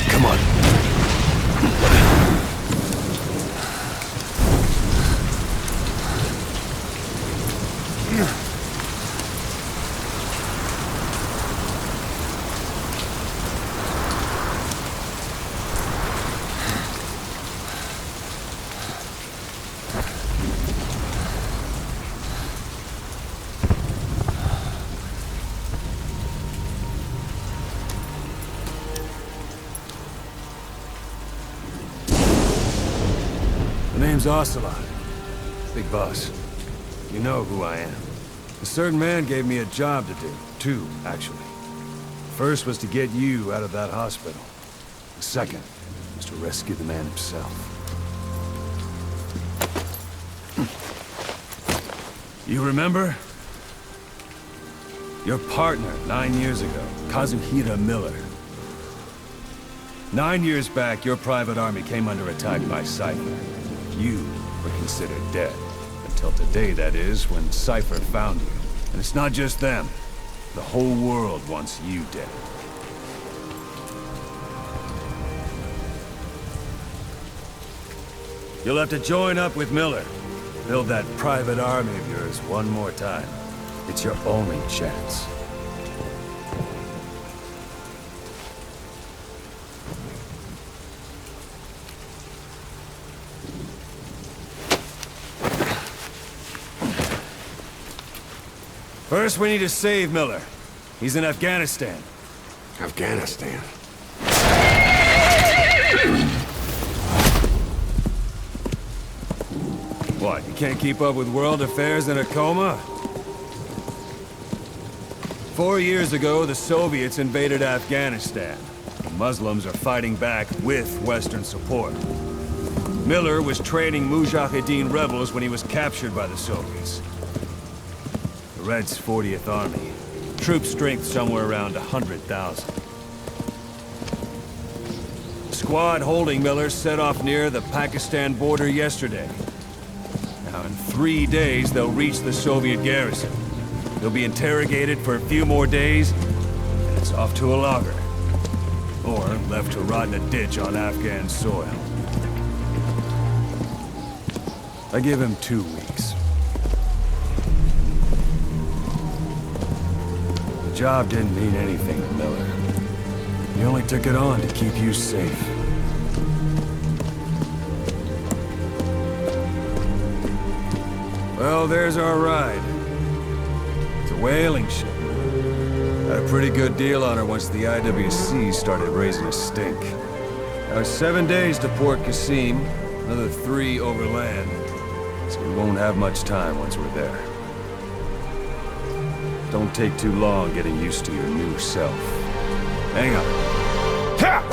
Come on. The name's Ocelot. Big boss. You know who I am. A certain man gave me a job to do. Two, actually. First was to get you out of that hospital. The second was to rescue the man himself. You remember? Your partner 9 years ago, Kazuhira Miller. 9 years back, your private army came under attack by Cypher. You were considered dead. Until today, that is, when Cypher found you. And it's not just them. The whole world wants you dead. You'll have to join up with Miller. Build that private army of yours one more time. It's your only chance. First, we need to save Miller. He's in Afghanistan. Afghanistan. What, you can't keep up with world affairs in a coma? 4 years ago, the Soviets invaded Afghanistan. The Muslims are fighting back with Western support. Miller was training Mujahideen rebels when he was captured by the Soviets. The Reds' 40th Army. Troop strength somewhere around 100,000. The squad holding Miller set off near the Pakistan border yesterday. Now, in 3 days, they'll reach the Soviet garrison. They'll be interrogated for a few more days, and it's off to a lager. Or left to rot in a ditch on Afghan soil. I give him 2 weeks. The job didn't mean anything to Miller. He only took it on to keep you safe. Well, there's our ride. It's a whaling ship. Had a pretty good deal on her once the IWC started raising a stink. Now it's 7 days to Port Qasim, another 3 overland. So we won't have much time once we're there. Don't take too long getting used to your new self. Hang on. Ha!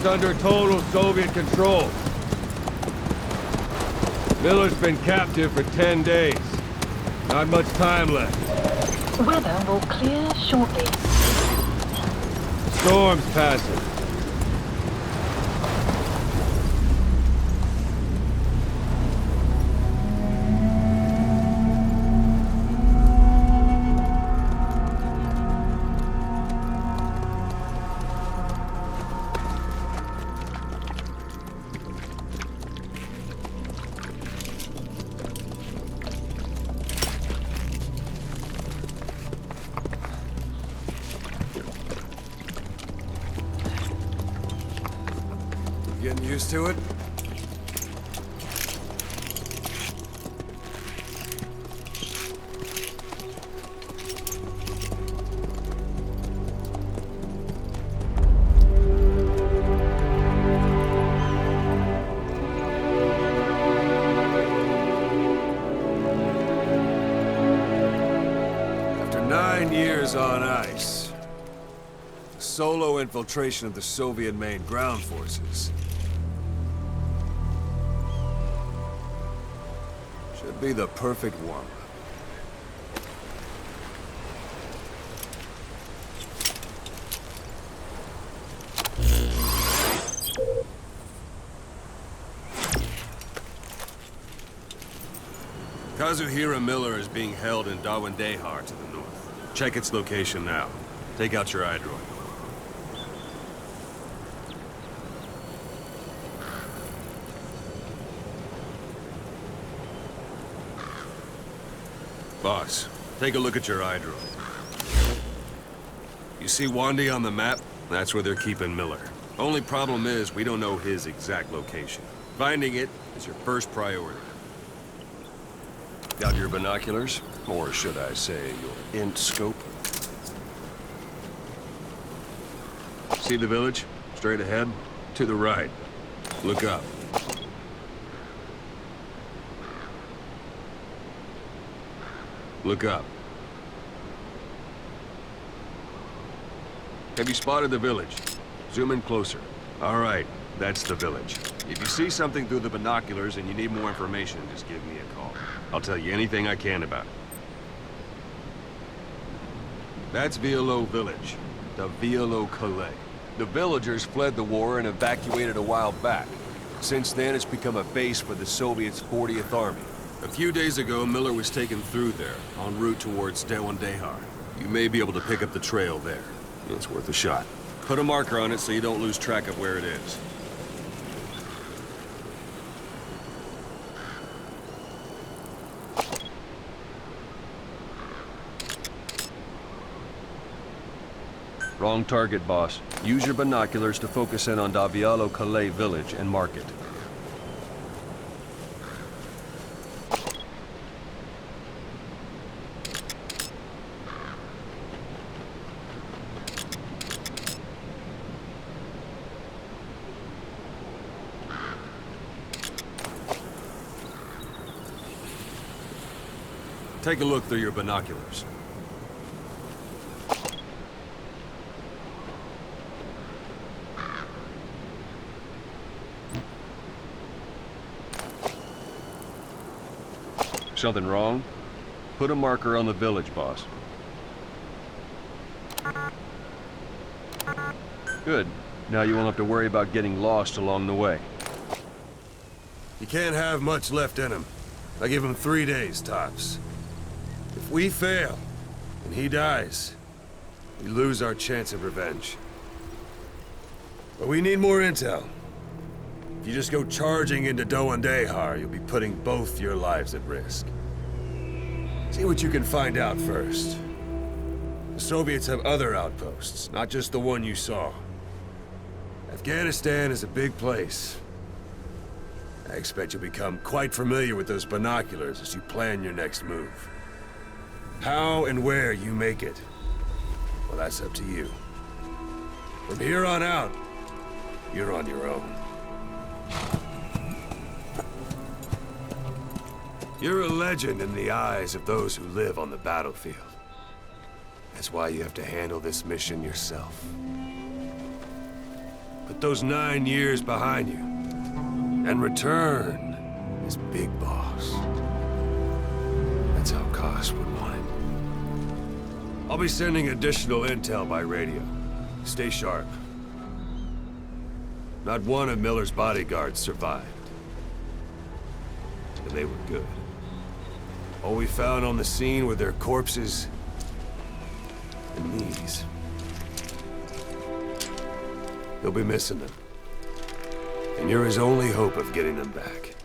is under total Soviet control. Miller's been captive for 10 days. Not much time left. Weather will clear shortly. Storm's passing. Getting used to it? After 9 years on ice, solo infiltration of the Soviet main ground forces. Should be the perfect warm-up. Kazuhira Miller is being held in Dawandehar to the north. Check its location now. Take out your iDroid. Boss, take a look at your iDroid. You see Wandy on the map? That's where they're keeping Miller. Only problem is, we don't know his exact location. Finding it is your first priority. Got your binoculars? Or should I say, your int scope? See the village? Straight ahead? To the right. Look up. Look up. Have you spotted the village? Zoom in closer. All right, that's the village. If you see something through the binoculars and you need more information, just give me a call. I'll tell you anything I can about it. That's Vialo Village, the Vialo Calais. The villagers fled the war and evacuated a while back. Since then, it's become a base for the Soviets' 40th Army. A few days ago, Miller was taken through there, en route towards Dawandehar. You may be able to pick up the trail there. It's worth a shot. Put a marker on it so you don't lose track of where it is. Wrong target, boss. Use your binoculars to focus in on Davialo Calais village and mark it. Take a look through your binoculars. Something wrong? Put a marker on the village, boss. Good. Now you won't have to worry about getting lost along the way. You can't have much left in him. I give him 3 days, tops. If we fail, and he dies, we lose our chance of revenge. But we need more intel. If you just go charging into Dawandehar, you'll be putting both your lives at risk. See what you can find out first. The Soviets have other outposts, not just the one you saw. Afghanistan is a big place. I expect you'll become quite familiar with those binoculars as you plan your next move. How and where you make it, well, that's up to you. From here on out, you're on your own. You're a legend in the eyes of those who live on the battlefield. That's why you have to handle this mission yourself. Put those 9 years behind you. And return as Big Boss. That's how Koss would want it. I'll be sending additional intel by radio. Stay sharp. Not one of Miller's bodyguards survived. And they were good. All we found on the scene were their corpses and these. You'll be missing them. And you're his only hope of getting them back.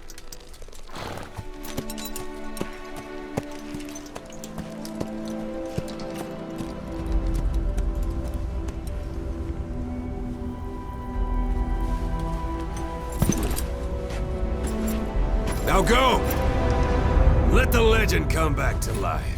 Now go! Let the legend come back to life.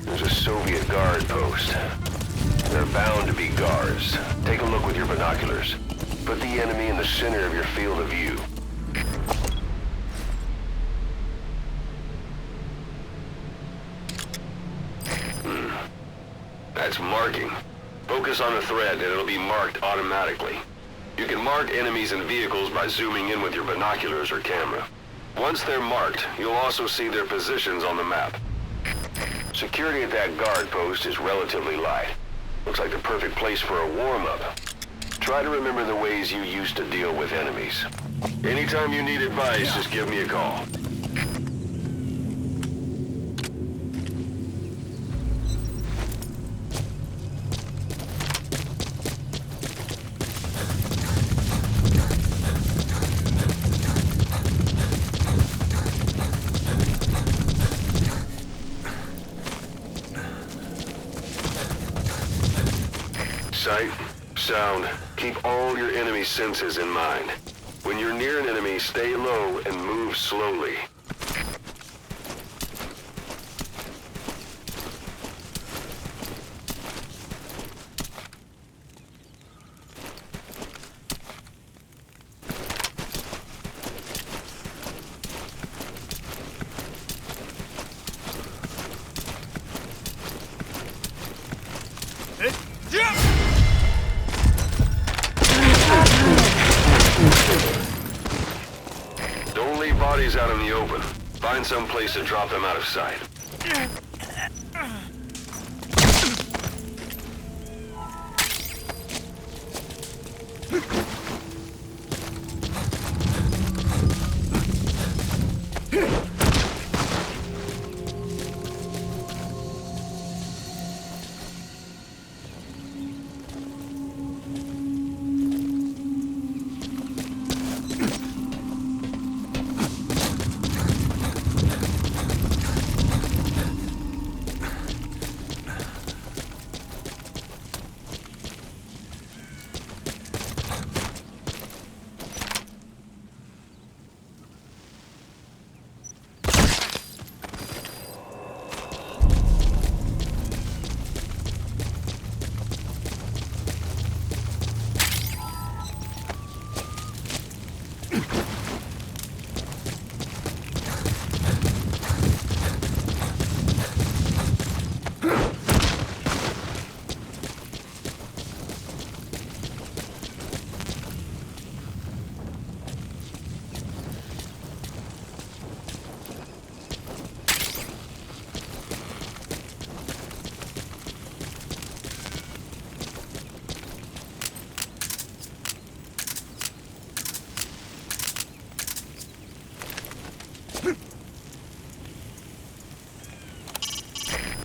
There's a Soviet guard post. They're bound to be guards. Take a look with your binoculars. Put the enemy in the center of your field of view. That's marking. Focus on the thread and it'll be marked automatically. You can mark enemies and vehicles by zooming in with your binoculars or camera. Once they're marked, you'll also see their positions on the map. Security at that guard post is relatively light. Looks like the perfect place for a warm-up. Try to remember the ways you used to deal with enemies. Anytime you need advice, just give me a call. Sight, sound, keep all your enemy senses in mind. When you're near an enemy, stay low and move slowly. Don't leave bodies out in the open. Find some place to drop them out of sight.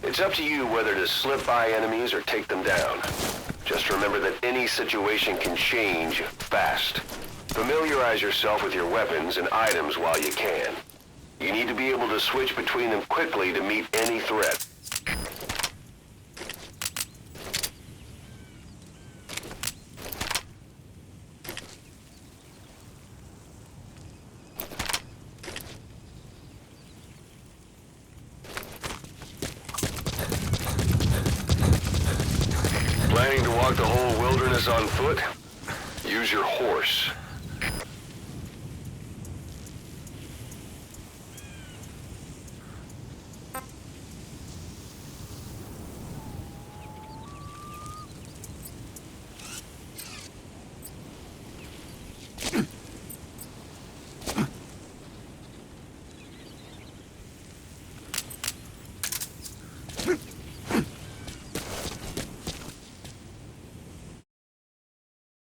It's up to you whether to slip by enemies or take them down. Just remember that any situation can change fast. Familiarize yourself with your weapons and items while you can. You need to be able to switch between them quickly to meet any threat. Planning to walk the whole wilderness on foot? Use your horse.